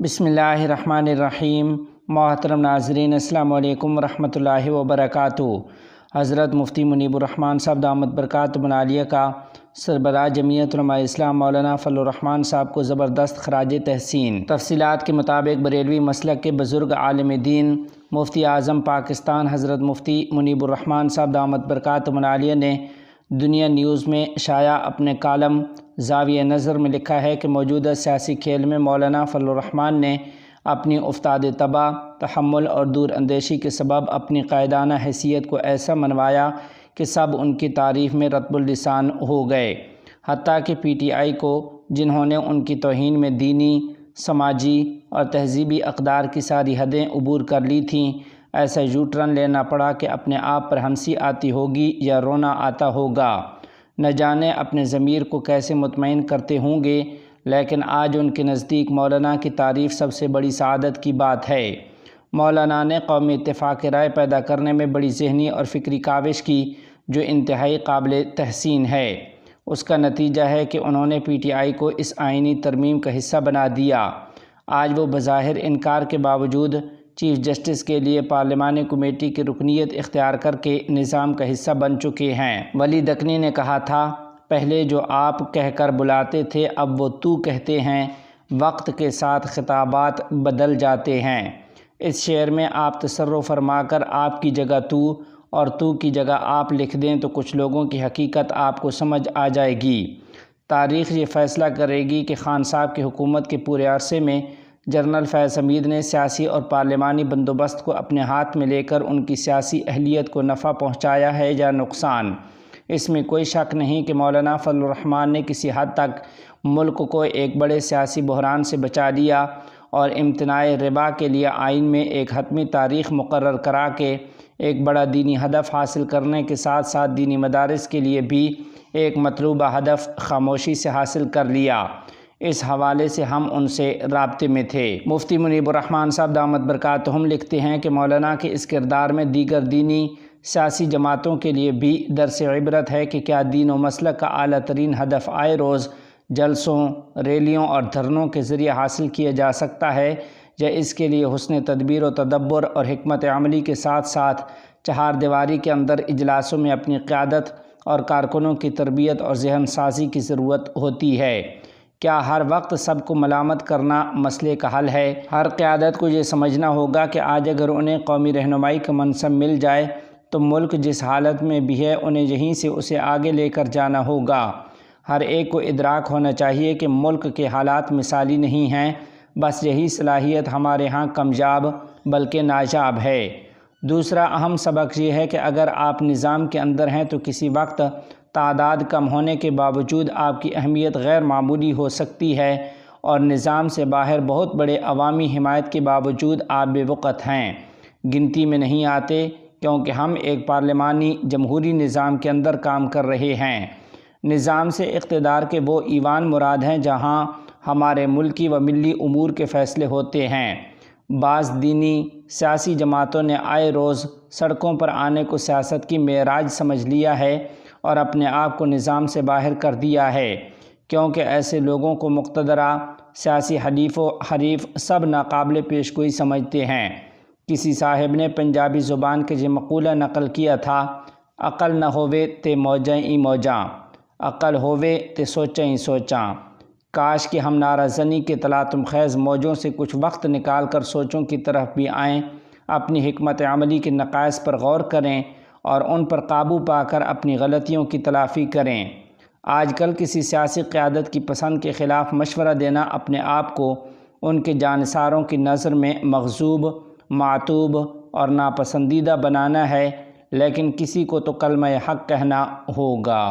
بسم اللہ الرحمن الرحیم۔ محترم ناظرین، السلام علیکم ورحمۃ اللہ وبرکاتہ۔ حضرت مفتی منیب الرحمن صاحب دامت برکاتہم العالیہ کا سربراہ جمعیت علماء اسلام مولانا فضل الرحمن صاحب کو زبردست خراج تحسین۔ تفصیلات کے مطابق بریلوی مسلک کے بزرگ عالم دین مفتی اعظم پاکستان حضرت مفتی منیب الرحمن صاحب دامت برکاتہم العالیہ نے دنیا نیوز میں شائع اپنے کالم زاویہ نظر میں لکھا ہے کہ موجودہ سیاسی کھیل میں مولانا فضل الرحمن نے اپنی افتاد طبع، تحمل اور دور اندیشی کے سبب اپنی قائدانہ حیثیت کو ایسا منوایا کہ سب ان کی تعریف میں رطب اللسان ہو گئے، حتیٰ کہ پی ٹی آئی کو، جنہوں نے ان کی توہین میں دینی، سماجی اور تہذیبی اقدار کی ساری حدیں عبور کر لی تھیں، ایسا یو ٹرن لینا پڑا کہ اپنے آپ پر ہنسی آتی ہوگی یا رونا آتا ہوگا۔ نہ جانے اپنے ضمیر کو کیسے مطمئن کرتے ہوں گے، لیکن آج ان کے نزدیک مولانا کی تعریف سب سے بڑی سعادت کی بات ہے۔ مولانا نے قومی اتفاق رائے پیدا کرنے میں بڑی ذہنی اور فکری کاوش کی، جو انتہائی قابل تحسین ہے۔ اس کا نتیجہ ہے کہ انہوں نے پی ٹی آئی کو اس آئینی ترمیم کا حصہ بنا دیا۔ آج وہ بظاہر انکار کے باوجود چیف جسٹس کے لیے پارلیمانی کمیٹی کی رکنیت اختیار کر کے نظام کا حصہ بن چکے ہیں۔ ولی دکنی نے کہا تھا، پہلے جو آپ کہہ کر بلاتے تھے اب وہ تو کہتے ہیں، وقت کے ساتھ خطابات بدل جاتے ہیں۔ اس شعر میں آپ تصرف فرما کر آپ کی جگہ تو اور تو کی جگہ آپ لکھ دیں تو کچھ لوگوں کی حقیقت آپ کو سمجھ آ جائے گی۔ تاریخ یہ فیصلہ کرے گی کہ خان صاحب کی حکومت کے پورے عرصے میں جنرل فیض حمید نے سیاسی اور پارلیمانی بندوبست کو اپنے ہاتھ میں لے کر ان کی سیاسی اہلیت کو نفع پہنچایا ہے یا نقصان۔ اس میں کوئی شک نہیں کہ مولانا فضل الرحمن نے کسی حد تک ملک کو ایک بڑے سیاسی بحران سے بچا لیا اور امتناع ربا کے لیے آئین میں ایک حتمی تاریخ مقرر کرا کے ایک بڑا دینی ہدف حاصل کرنے کے ساتھ ساتھ دینی مدارس کے لیے بھی ایک مطلوبہ ہدف خاموشی سے حاصل کر لیا۔ اس حوالے سے ہم ان سے رابطے میں تھے۔ مفتی منیب الرحمن صاحب دامت برکاتہم لکھتے ہیں کہ مولانا کے اس کردار میں دیگر دینی سیاسی جماعتوں کے لیے بھی درس عبرت ہے کہ کیا دین و مسلک کا اعلیٰ ترین ہدف آئے روز جلسوں، ریلیوں اور دھرنوں کے ذریعے حاصل کیا جا سکتا ہے، یا اس کے لیے حسن تدبیر و تدبر اور حکمت عملی کے ساتھ ساتھ چہار دیواری کے اندر اجلاسوں میں اپنی قیادت اور کارکنوں کی تربیت اور ذہن سازی کی ضرورت ہوتی ہے۔ کیا ہر وقت سب کو ملامت کرنا مسئلے کا حل ہے؟ ہر قیادت کو یہ سمجھنا ہوگا کہ آج اگر انہیں قومی رہنمائی کا منصب مل جائے تو ملک جس حالت میں بھی ہے انہیں یہیں سے اسے آگے لے کر جانا ہوگا۔ ہر ایک کو ادراک ہونا چاہیے کہ ملک کے حالات مثالی نہیں ہیں، بس یہی صلاحیت ہمارے ہاں کمیاب بلکہ نایاب ہے۔ دوسرا اہم سبق یہ ہے کہ اگر آپ نظام کے اندر ہیں تو کسی وقت تعداد کم ہونے کے باوجود آپ کی اہمیت غیر معمولی ہو سکتی ہے، اور نظام سے باہر بہت بڑے عوامی حمایت کے باوجود آپ بے وقت ہیں، گنتی میں نہیں آتے، کیونکہ ہم ایک پارلیمانی جمہوری نظام کے اندر کام کر رہے ہیں۔ نظام سے اقتدار کے وہ ایوان مراد ہیں جہاں ہمارے ملکی و ملی امور کے فیصلے ہوتے ہیں۔ بعض دینی سیاسی جماعتوں نے آئے روز سڑکوں پر آنے کو سیاست کی معراج سمجھ لیا ہے اور اپنے آپ کو نظام سے باہر کر دیا ہے، کیونکہ ایسے لوگوں کو مقتدرہ، سیاسی حلیف و حریف سب ناقابل پیش گوئی سمجھتے ہیں۔ کسی صاحب نے پنجابی زبان کے یہ مقولہ نقل کیا تھا، عقل نہ ہووے تے موجاں ای موجاں، عقل ہووے تے سوچاں ای سوچاں۔ کاش کہ ہم نعرہ زنی کے تلاطم خیز موجوں سے کچھ وقت نکال کر سوچوں کی طرف بھی آئیں، اپنی حکمت عملی کے نقائص پر غور کریں اور ان پر قابو پا کر اپنی غلطیوں کی تلافی کریں۔ آج کل کسی سیاسی قیادت کی پسند کے خلاف مشورہ دینا اپنے آپ کو ان کے جانثاروں کی نظر میں مغضوب، معتوب اور ناپسندیدہ بنانا ہے، لیکن کسی کو تو کلمہ حق کہنا ہوگا۔